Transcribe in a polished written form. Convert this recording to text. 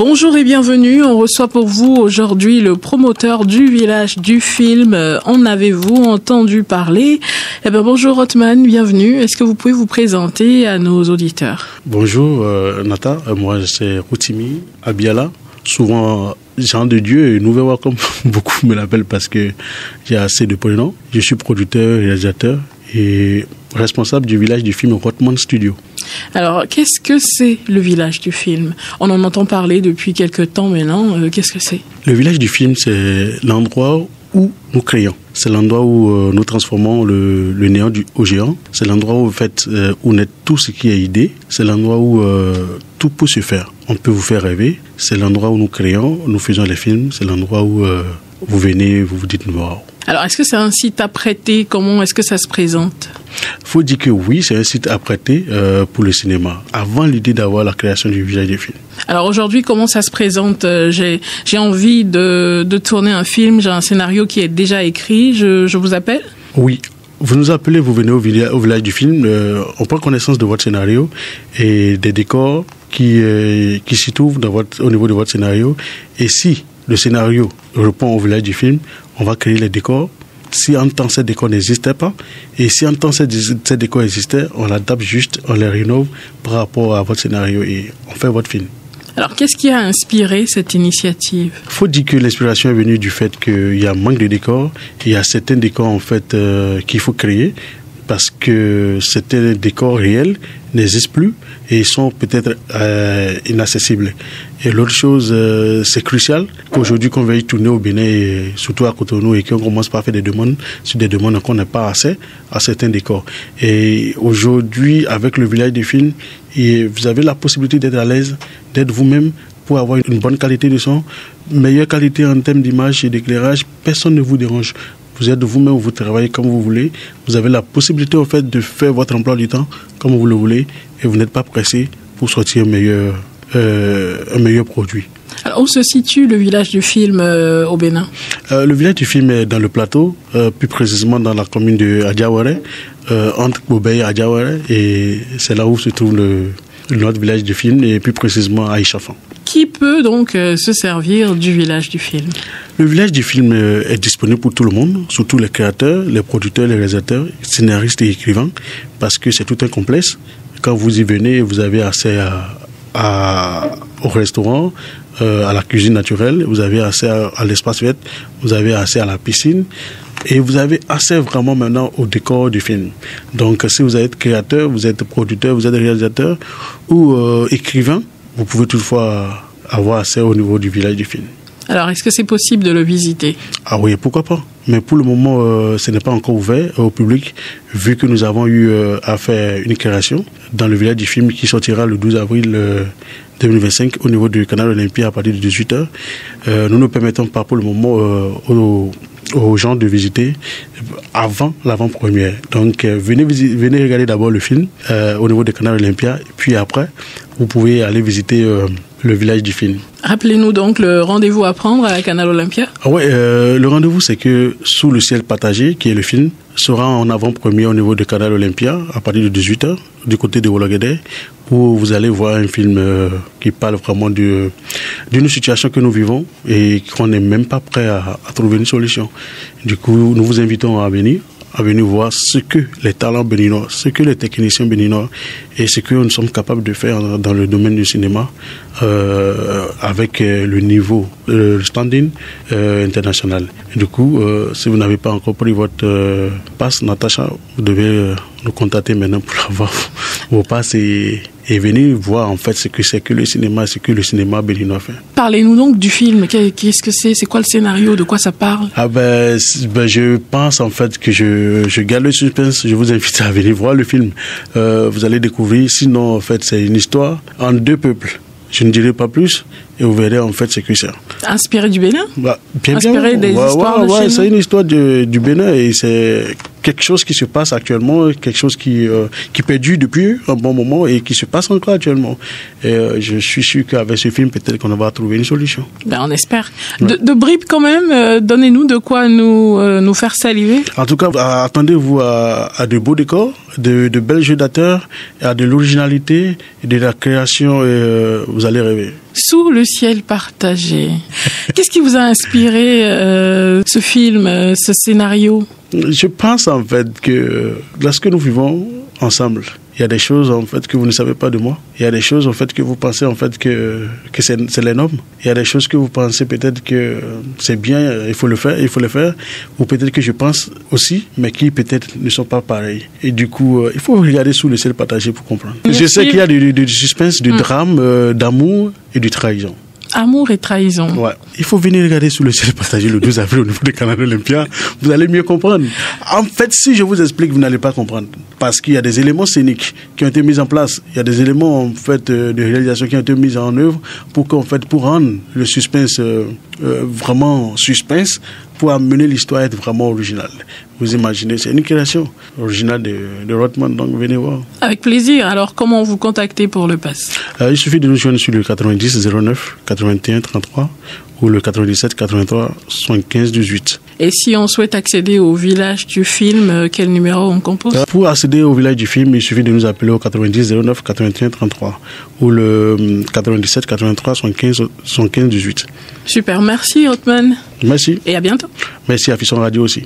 Bonjour et bienvenue. On reçoit pour vous aujourd'hui le promoteur du village du film. En avez-vous entendu parler? Bonjour Othman, bienvenue. Est-ce que vous pouvez vous présenter à nos auditeurs? Bonjour Nata, moi c'est Routimi Abiala, souvent Jean de Dieu et Nouveau comme beaucoup me l'appellent parce que j'ai assez de prénoms. Je suis producteur, réalisateur et responsable du village du film Rothman Studio. Alors, qu'est-ce que c'est le village du film? On en entend parler depuis quelques temps maintenant. Qu'est-ce que c'est? Le village du film, c'est l'endroit où nous créons. C'est l'endroit où nous transformons le néant au géant. C'est l'endroit où, en fait, où naît tout ce qui est idée. C'est l'endroit où tout peut se faire. On peut vous faire rêver. C'est l'endroit où nous créons, nous faisons les films. C'est l'endroit où vous venez, vous vous dites wow. Alors, est-ce que c'est un site à prêter? Comment est-ce que ça se présente? Il faut dire que oui, c'est un site à prêter pour le cinéma, avant l'idée d'avoir la création du village des films. Alors aujourd'hui, comment ça se présente? J'ai envie de tourner un film, j'ai un scénario qui est déjà écrit, je vous appelle? Oui. Vous nous appelez, vous venez au village du film, on prend connaissance de votre scénario et des décors qui s'y trouvent au niveau de votre scénario. Et si le scénario répond au village du film, on va créer les décors. Si en temps ces décors n'existaient pas, et si en temps ces décors existaient, on l'adapte juste, on les rénove par rapport à votre scénario et on fait votre film. Alors, qu'est-ce qui a inspiré cette initiative? Il faut dire que l'inspiration est venue du fait qu'il y a un manque de décors. Il y a certains décors en fait qu'il faut créer parce que certains décors réels n'existent plus et sont peut-être inaccessibles. Et l'autre chose, c'est crucial qu'aujourd'hui qu'on veuille tourner au Bénin, et surtout à Cotonou, et qu'on commence par faire des demandes sur des demandes qu'on n'a pas assez à certains décors. Et aujourd'hui, avec le village des films, vous avez la possibilité d'être à l'aise, d'être vous-même pour avoir une bonne qualité de son, meilleure qualité en termes d'image et d'éclairage. Personne ne vous dérange. Vous êtes vous-même, vous travaillez comme vous voulez. Vous avez la possibilité en fait de faire votre emploi du temps comme vous le voulez et vous n'êtes pas pressé pour sortir un meilleur produit. Alors, où se situe le village du film au Bénin? Le village du film est dans le plateau, plus précisément dans la commune de Adiawara, entre Bobey et Adiawara, et c'est là où se trouve notre village du film, et plus précisément à Ichafan. Qui peut donc se servir du village du film? Le village du film est disponible pour tout le monde, surtout les créateurs, les producteurs, les réalisateurs, scénaristes et écrivains, parce que c'est tout un complexe. Quand vous y venez, vous avez accès au restaurant, à la cuisine naturelle, vous avez accès à l'espace vert, vous avez accès à la piscine, et vous avez accès vraiment maintenant au décor du film. Donc si vous êtes créateur, vous êtes producteur, vous êtes réalisateur ou écrivain, vous pouvez toutefois avoir accès au niveau du village du film. Alors, est-ce que c'est possible de le visiter? Ah oui, pourquoi pas. Mais pour le moment, ce n'est pas encore ouvert au public, vu que nous avons eu à faire une création dans le village du film qui sortira le 12 avril 2025 au niveau du canal Olympia à partir de 18h. Nous ne permettons pas pour le moment aux gens de visiter avant l'avant-première. Donc, venez regarder d'abord le film au niveau du canal Olympia, puis après, vous pouvez aller visiter le village du film. Rappelez-nous donc le rendez-vous à prendre à la Canal Olympia. Le rendez-vous, c'est que Sous le ciel partagé, qui est le film, sera en avant-première au niveau de Canal Olympia à partir de 18h, du côté de Wologede, où vous allez voir un film qui parle vraiment d'une situation que nous vivons et qu'on n'est même pas prêt à trouver une solution. Du coup, nous vous invitons à venir voir ce que les talents béninois, ce que les techniciens béninois et ce que nous sommes capables de faire dans le domaine du cinéma avec le niveau, le standing international. Et du coup, si vous n'avez pas encore pris votre passe, Natacha, vous devez nous contacter maintenant pour avoir vos passes et venir voir en fait ce que c'est que le cinéma béninois fait. Parlez-nous donc du film. Qu'est-ce que c'est? C'est quoi le scénario? De quoi ça parle? Je pense en fait que je garde le suspense. Je vous invite à venir voir le film. Vous allez découvrir. Sinon, en fait, c'est une histoire en deux peuples. Je ne dirai pas plus et vous verrez en fait ce que c'est. Inspiré du Bénin? Inspiré des histoires de chez nous? C'est une histoire du Bénin et c'est quelque chose qui se passe actuellement, quelque chose qui perdure depuis un bon moment et qui se passe encore actuellement. Et je suis sûr qu'avec ce film, peut-être qu'on va trouver une solution. On espère. De bribes quand même, donnez-nous de quoi nous faire saliver. En tout cas, attendez-vous à de beaux décors, de belles jeux d'acteurs, à de l'originalité et de la création, et vous allez rêver. Sous le ciel partagé. Qu'est-ce qui vous a inspiré ce film, ce scénario? Je pense en fait que lorsque nous vivons ensemble, il y a des choses en fait que vous ne savez pas de moi. Il y a des choses en fait que vous pensez en fait que c'est les normes. Il y a des choses que vous pensez peut-être que c'est bien, il faut le faire. Ou peut-être que je pense aussi, mais qui peut-être ne sont pas pareils. Et du coup, il faut regarder sous le ciel partagé pour comprendre. Merci. Je sais qu'il y a du suspense, du drame, d'amour et du trahison. Amour et trahison. Ouais. Il faut venir regarder sous le ciel partagé le 12 avril au niveau du Canal Olympia. Vous allez mieux comprendre. En fait, si je vous explique, vous n'allez pas comprendre. Parce qu'il y a des éléments scéniques qui ont été mis en place. Il y a des éléments, en fait, de réalisation qui ont été mis en œuvre pour rendre le suspense, vraiment suspense, pour amener l'histoire à être vraiment originale. Vous imaginez, c'est une création originale de Rothman, donc venez voir. Avec plaisir. Alors, comment vous contacter pour le pass? Il suffit de nous joindre sur le 90 09 81 33 ou le 97 83 75 18. Et si on souhaite accéder au village du film, quel numéro on compose? Pour accéder au village du film, il suffit de nous appeler au 90 09 81 33 ou le 97 83 75 18. Super, merci Rothman. Merci. Et à bientôt. Merci à Fisson Radio aussi.